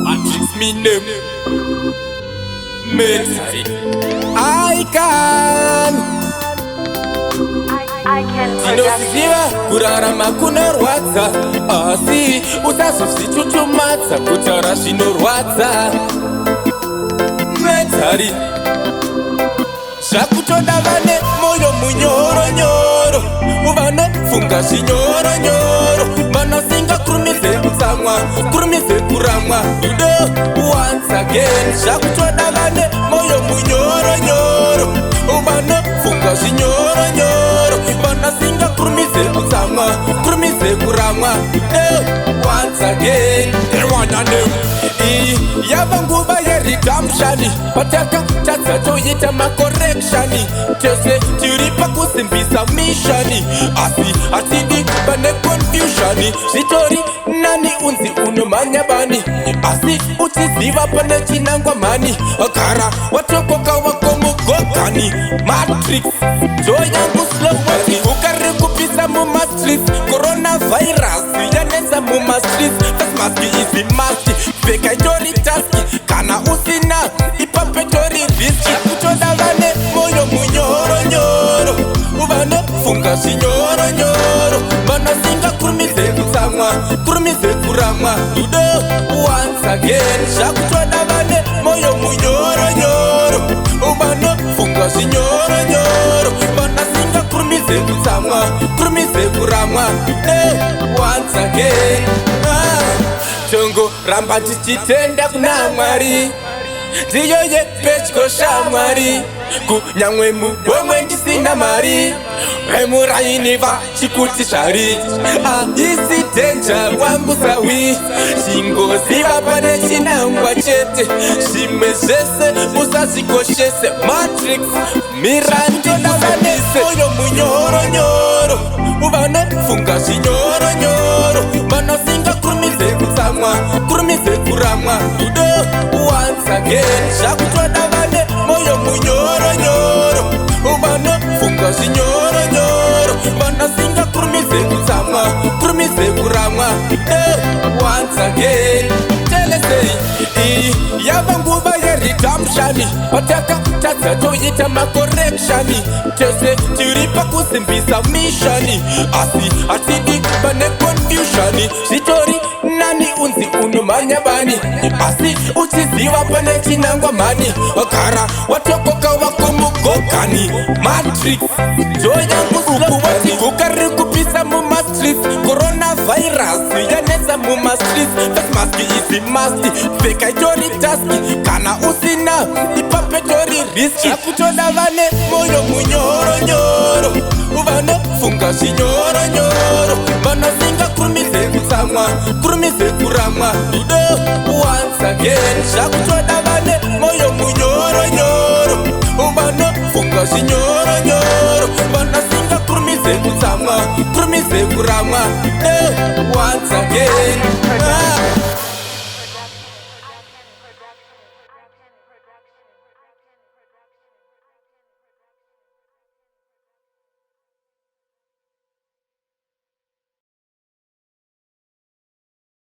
Matrix me name Mentally I can Tinosiziva kurarama kunorwadza asi usazozvichuchumadza kutaura zvinorwadza Mentally zvakutoda vane moyo munyoronyoro vanofunga zvinyoronyoro vanosinga kurumize kutsamwa kurumize kuramwa once again zvakutoda vane moyo munyoronyoro vanofunga zvinyoronyoro vanosinga kurumize kutsamwa kurumize kuramwa once again yava nguva yeredemptioni patakatadza toita makorekshoni tose tiri pakusimbisa mishoni asi hatidi pane confusioni zvitori nani unzi unomhanya bani asi uchiziva pane chinangwa mhani gara watokoka wako mugogani matrix joyangu slowani ukari kupisa mumastreets coronavirus yanetsa mumastreets fasmaski izi masti pfeka itori taski kana usina ipapetori riski kutoda vane moyo munyoronyoro vanofunga zvinyoronyoro vanosinga kurumize kutsamwa kurumize kuramwa once again zvakutoda vane moyo munyoronyoro vanofunga zvinyoronyoro vanosinga kurumize kutsamwa kurumize kuramwa once again tongo ramba tichitenda kuna Mwari ndiyo yepetyo shamwari kunyamwe mubomwe ndisina mari remuraini vachikuti zvari aisi denja wambusawi chingoziva pane chinangwa chete zvimwe zvese usazvikoshese matrix mirandodavanese moyo munyoronyoro vanofunga zvinyoronyoro vanosinga kurumize kutsamwa kurumize kuramwa once again zvakutoda vane moyo munyoronyoro vanofunga zvinyoronyoro vanosinga kurumize kutsamwa kurumize kuramwa once again telesei iyi yava nguva yeredemptioni patakatadza toita makorekshoni tose tiri pakusimbisa mishoni asi hatidi pane confusioni zvitori nani unzi unomhanya bani asi uchiziva pane chinangwa mhani gara watokoka wako mugogani matrix joyangu slowati ukari kupisa mumastreets coronavirus yanetsa mumastreets fasmaski izi masti pfeka itori taski kana usina ipapetori riski akutoda vane moyo munyoronyoro vanofunga zvinyoronyoro vanosinga kurumize kutsamwa kurumize kuramwa once again zvakutoda vane moyo munyoronyoro vanofunga zvinyoronyoro vanosinga kurumize kutsamwa kurumize kuramwa once again